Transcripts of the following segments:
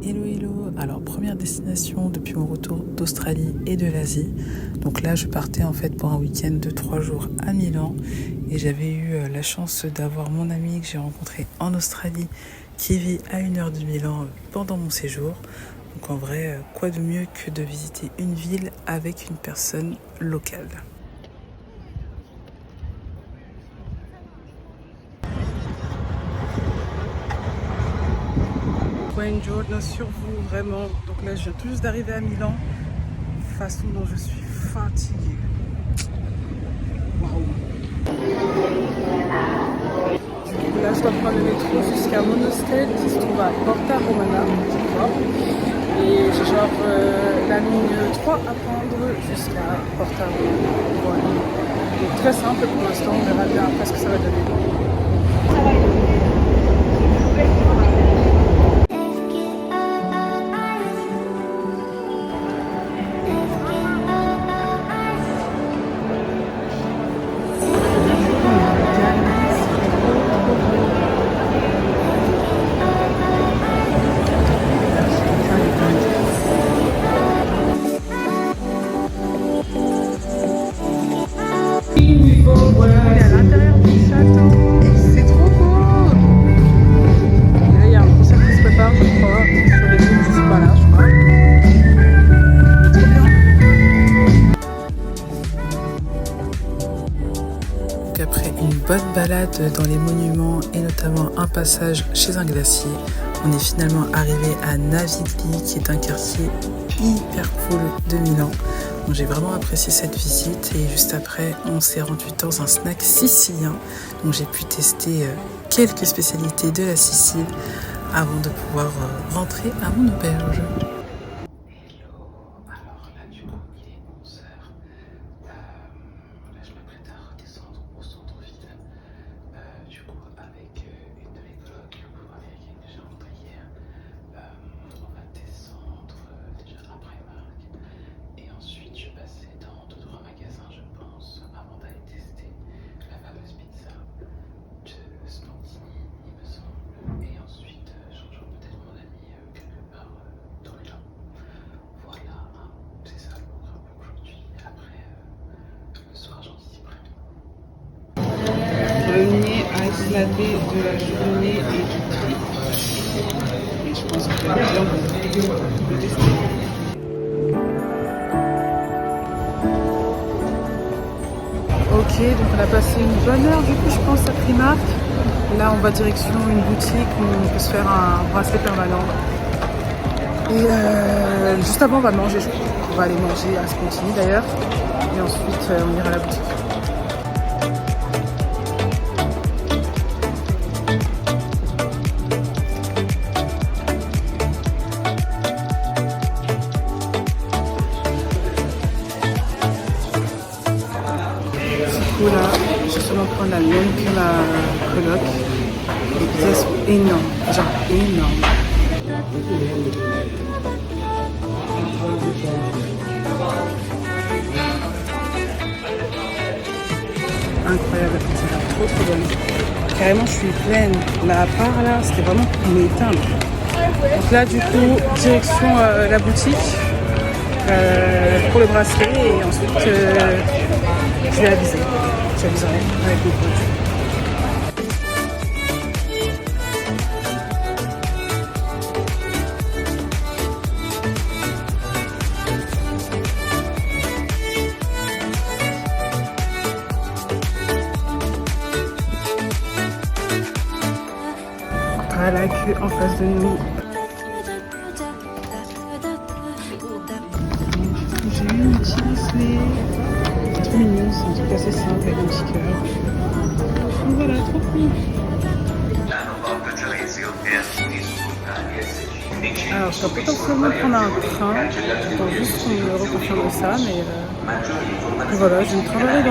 Hello hello, alors première destination depuis mon retour d'Australie et de l'Asie. Donc là je partais en fait pour un week-end de 3 jours à Milan et j'avais eu la chance d'avoir mon ami que j'ai rencontré en Australie qui vit à 1 heure de Milan pendant mon séjour. Donc en vrai, quoi de mieux que de visiter une ville avec une personne locale. Buongiorno sur vous, vraiment. Donc là je viens tout juste d'arriver à Milan. Façon dont je suis fatiguée. Waouh. Du coup là je dois prendre le métro jusqu'à Monostel qui se trouve à Porta Romana, je crois. Et j'ai genre la ligne 3 à prendre jusqu'à Porta Romana. Voilà. Donc très simple pour l'instant, on verra bien après ce que ça va donner. On est à l'intérieur du château, c'est trop beau. Et là il y a un concert qui se prépare je crois, sur les lignes, je sais pas là je crois. Trop bien. Donc après une bonne balade dans les monuments et notamment un passage chez un glacier, on est finalement arrivé à Navigli qui est un quartier hyper cool de Milan. Donc j'ai vraiment apprécié cette visite et juste après on s'est rendu dans un snack sicilien. Donc j'ai pu tester quelques spécialités de la Sicile avant de pouvoir rentrer à mon auberge. Hello, alors là du coup il est 11h. Là je m'apprête à redescendre au centre-ville. Du coup avec une de mes colocs américaines que j'ai rencontrée hier. On va descendre déjà après Marc. Et ensuite, je passais dans 2-3 magasins, je pense, avant d'aller tester la fameuse pizza de Spontini, il me semble. Et ensuite, je rejoins peut-être mon ami quelque part dans les gens. Voilà, c'est ça le programme pour aujourd'hui. Après, le soir, j'anticiperai. Premier ice latte de la journée et du prix. Et je pense que je vais bien le tester. Ok, donc on a passé une bonne heure du coup je pense à Primark. Là on va direction une boutique où on peut se faire un bracelet permanent. Et juste avant on va manger, je crois. On va aller manger à Spontini d'ailleurs. Et ensuite on ira à la boutique. Là, je vais sûrement prendre la même que ma coloc. Les pizzas sont énormes, genre énormes. Incroyable la pizza, trop trop bonne. Carrément, je suis pleine. La part là, c'était vraiment pour m'éteindre. Donc là, du coup, direction la boutique pour le bracelet et ensuite je vais aviser. J'aviserai avec mes produits. À la queue en face de nous. J'ai eu un petit bracelet. C'est trop mignon, c'est un truc assez simple avec un petit cœur. Donc voilà, trop cool. Alors je vais potentiellement prendre un train. J'attends juste qu'on me reconfirme ça, mais voilà, je vais me travailler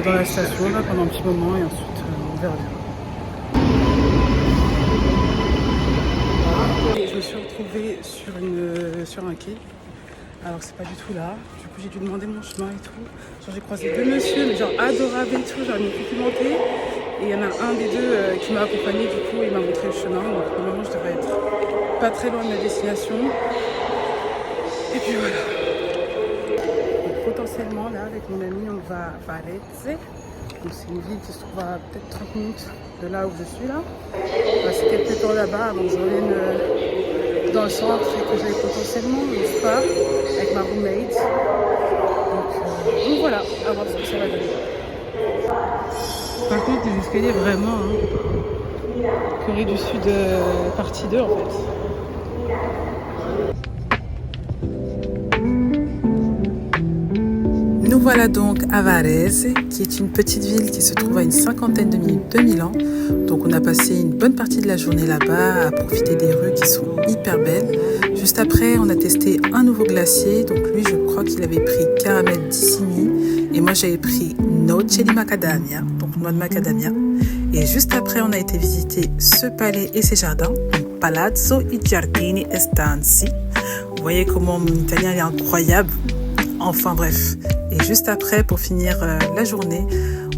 dans la station là, pendant un petit moment et ensuite on verra bien. Je me suis retrouvée sur un quai. Alors c'est pas du tout là. Du coup j'ai dû demander mon chemin et tout. Genre j'ai croisé deux messieurs, mais genre adorables et tout, genre ils m'ont complimenté. Et il y en a un des deux qui m'a accompagné du coup et m'a montré le chemin. Donc normalement je devrais être pas très loin de ma destination. Et puis voilà. Donc, potentiellement là avec mon ami on va à Varese. Donc c'est une ville qui se trouve à peut-être 30 minutes de là où je suis là. On va passer quelques temps là-bas avant que je revienne dans le centre et que j'aille potentiellement au spa avec ma roommate. Donc voilà, à voir ce que ça va donner. Par contre, les escaliers vraiment, Corée du Sud partie 2 en fait. Nous voilà donc à Varese, qui est une petite ville qui se trouve à une cinquantaine de minutes de Milan. Donc on a passé une bonne partie de la journée là-bas à profiter des rues qui sont hyper belles. Juste après, on a testé un nouveau glacier. Donc lui, je crois qu'il avait pris caramel Dissini et moi j'avais pris noce di macadamia, donc noix de macadamia. Et juste après, on a été visiter ce palais et ses jardins, Palazzo i Giardini Estanzi. Vous voyez comment mon italien est incroyable. Enfin bref. Et juste après, pour finir la journée,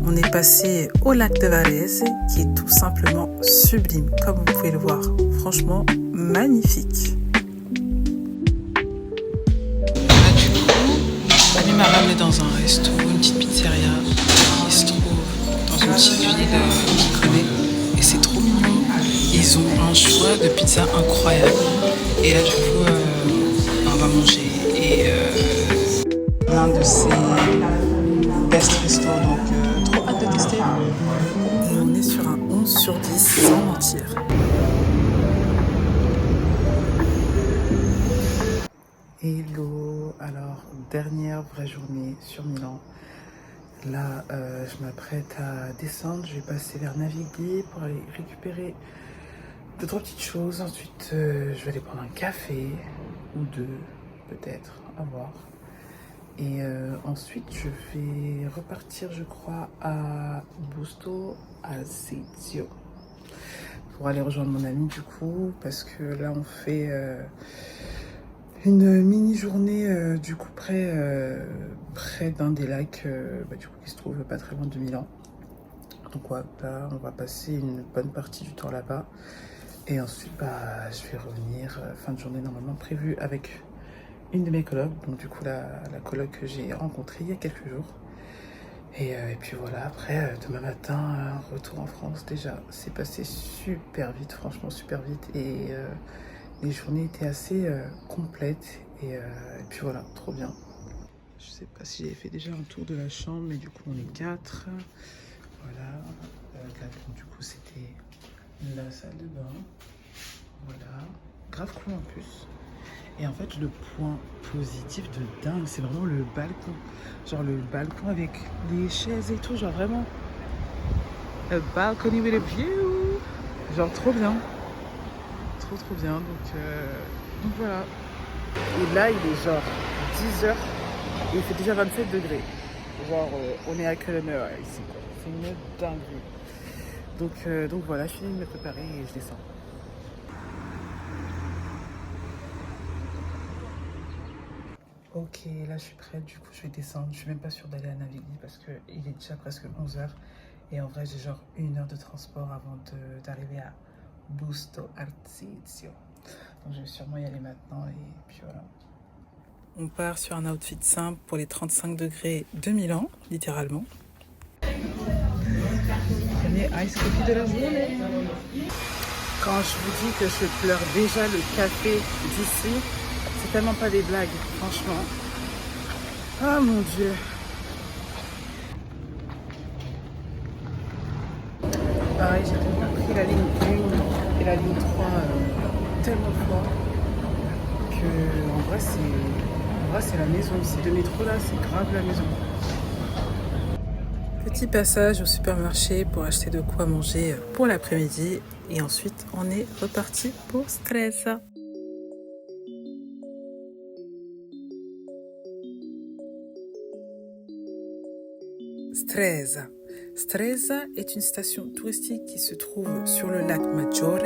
on est passé au lac de Varese, qui est tout simplement sublime, comme vous pouvez le voir. Franchement, magnifique. Là, du coup, Mamie m'a ramené dans un resto, une petite pizzeria, qui se trouve dans une petite ville qu'il connaît. Et c'est trop mignon. Ils ont un choix de pizza incroyable. Et là, du coup, on va manger. Et l'un de ces best restos, donc trop hâte de tester. Et on est sur un 11 sur 10 sans mentir. Hello, alors dernière vraie journée sur Milan. Là, je m'apprête à descendre, je vais passer vers Navigli pour aller récupérer 2-3 petites choses. Ensuite, je vais aller prendre un café ou deux, peut-être, à voir. Et ensuite, je vais repartir, je crois, à Busto Arsizio pour aller rejoindre mon ami du coup, parce que là, on fait une mini-journée du coup près d'un des lacs du coup, qui se trouve pas très loin de Milan. Donc ouais, là, on va passer une bonne partie du temps là-bas. Et ensuite, je vais revenir fin de journée normalement prévue avec une de mes colocs, donc du coup la coloc que j'ai rencontrée il y a quelques jours. Et puis voilà, après demain matin, retour en France. Déjà, c'est passé super vite, franchement super vite. Et les journées étaient assez complètes. Et puis voilà, trop bien. Je sais pas si j'avais fait déjà un tour de la chambre, mais du coup on est 4. Voilà, là, donc, du coup c'était la salle de bain. Voilà, grave cool en plus. Et en fait, le point positif de dingue, c'est vraiment le balcon. Genre le balcon avec les chaises et tout, genre vraiment. A balcony with a view. Genre trop bien. Trop bien. Donc voilà. Et là, il est genre 10h et il fait déjà 27 degrés. Genre, on est à quelle heure ici, quoi. C'est une dinguerie. Donc voilà, je finis de me préparer et je descends. Ok, là je suis prête, du coup je vais descendre. Je suis même pas sûre d'aller à Navigli parce qu'il est déjà presque 11h. Et en vrai, j'ai genre 1 heure de transport avant d'arriver à Busto Arsizio. Donc je vais sûrement y aller maintenant et puis voilà. On part sur un outfit simple pour les 35 degrés de Milan, littéralement. Premier ice coffee de la journée. Quand je vous dis que je pleure déjà le café d'ici, c'est tellement pas des blagues, franchement. Ah mon Dieu. Pareil, j'ai pris la ligne 1 et la ligne 3 tellement fort que en vrai c'est la maison ici. De métro là, c'est grave la maison. Petit passage au supermarché pour acheter de quoi manger pour l'après-midi. Et ensuite, on est reparti pour Stresa. Stresa. Stresa est une station touristique qui se trouve sur le lac Maggiore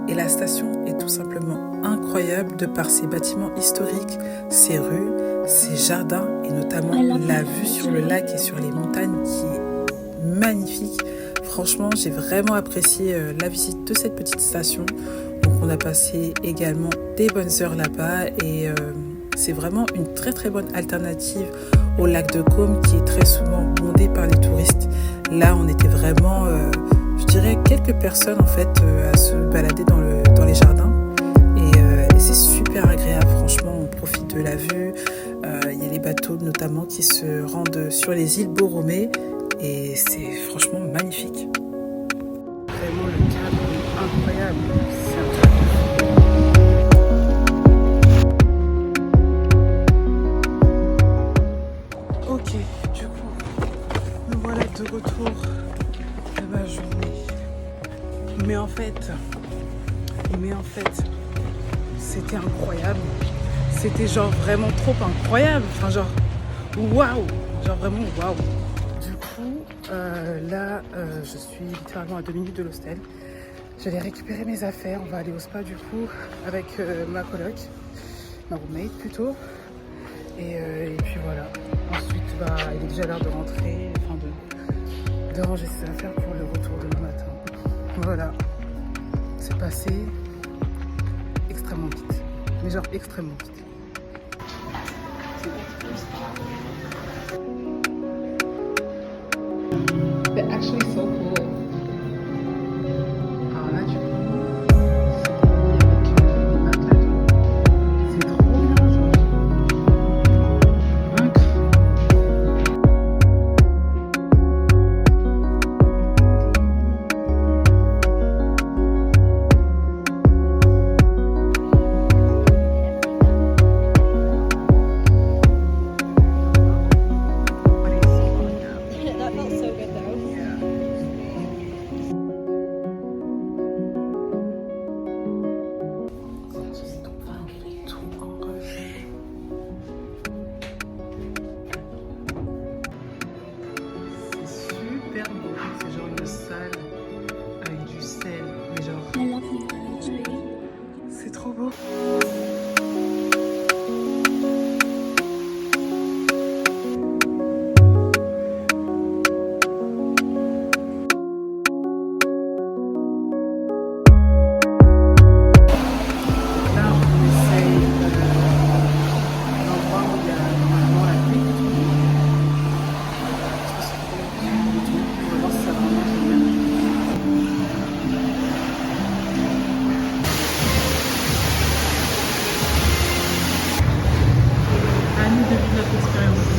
et la station est tout simplement incroyable de par ses bâtiments historiques, ses rues, ses jardins et notamment la vue sur le lac et sur les montagnes qui est magnifique. Franchement, j'ai vraiment apprécié la visite de cette petite station. Donc on a passé également des bonnes heures là-bas et c'est vraiment une très très bonne alternative au lac de Caume qui est très souvent bondé par les touristes. Là, on était vraiment, je dirais, quelques personnes en fait à se balader dans les jardins et c'est super agréable. Franchement, on profite de la vue. Il y a les bateaux notamment qui se rendent sur les îles Borromée et c'est franchement magnifique. Vraiment, le cadre est incroyable. C'est un truc. Ok, du coup, me voilà de retour de ma journée. Mais en fait, c'était incroyable. C'était genre vraiment trop incroyable. Enfin, genre, waouh! Genre vraiment waouh! Du coup, là, je suis littéralement à 2 minutes de l'hostel. J'allais récupérer mes affaires. On va aller au spa du coup avec ma coloc, ma roommate plutôt. Et puis voilà. Ensuite, il est déjà l'heure de rentrer, enfin de ranger ses affaires pour le retour demain matin. Voilà. C'est passé extrêmement vite. Mais genre extrêmement vite. They're actually so cool. Alors là, du coup, c'est avec les matelas d'eau. C'est trop bien, genre. That felt so good though. C'est super beau. C'est genre une salle avec du sel. Mais genre, I love the energy. c'est trop beau. Là, on essaye l'endroit où il y a normalement la pluie. On va voir si ça va vraiment tenir. À nous de vivre notre expérience.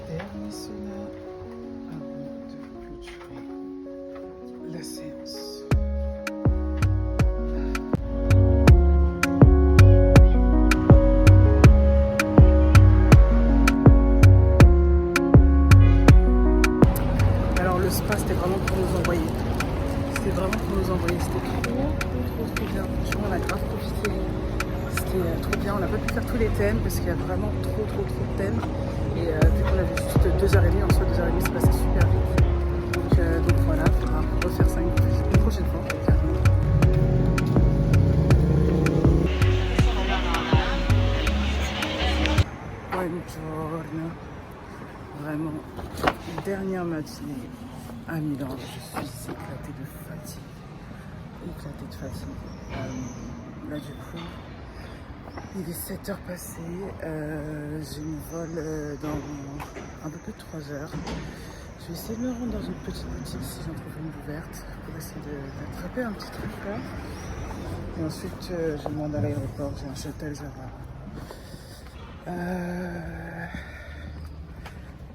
Dernier sauna avant de clôturer la séance. Alors le spa c'était vraiment pour nous envoyer. C'était vraiment pour nous envoyer. C'était trop bien. Franchement on a grave profité. C'était trop bien. On n'a pas pu faire tous les thèmes parce qu'il y a vraiment trop de thèmes. Et vu qu'on avait juste 2h30, en soi 2h30 c'est passé super vite. Donc voilà, il faudra refaire ça une prochaine fois. Buongiorno. Vraiment, dernière matinée à Milan. Je suis éclatée de fatigue. Là du coup, il est 7h passées. J'ai mon vol dans un peu plus de 3 heures. Je vais essayer de me rendre dans une petite boutique si j'en trouve une ouverte pour essayer d'attraper un petit truc là. Et ensuite, je demande à l'aéroport. J'ai un shuttle Zara.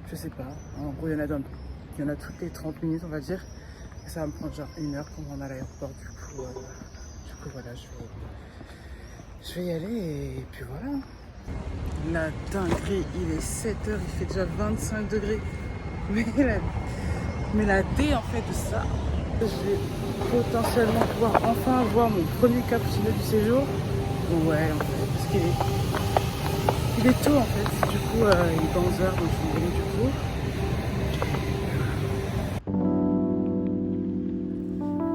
Je sais pas. En gros, il y en a toutes les 30 minutes, on va dire. Et ça va me prendre genre 1 heure pour me rendre à l'aéroport. Du coup, coup voilà, je vais y aller et puis voilà. La dinguerie, il est 7h, il fait déjà 25 degrés. Mais la D en fait de ça, je vais potentiellement pouvoir enfin voir mon premier cappuccino du séjour. Ouais, en fait, parce qu'il est tôt en fait. Du coup, il est 11h, donc je vais y aller du coup.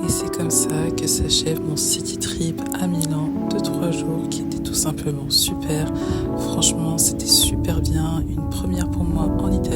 Et c'est comme ça que s'achève mon city trip à Milan de 3 jours qui était tout simplement super. Franchement, c'était super bien. Une première pour moi en Italie.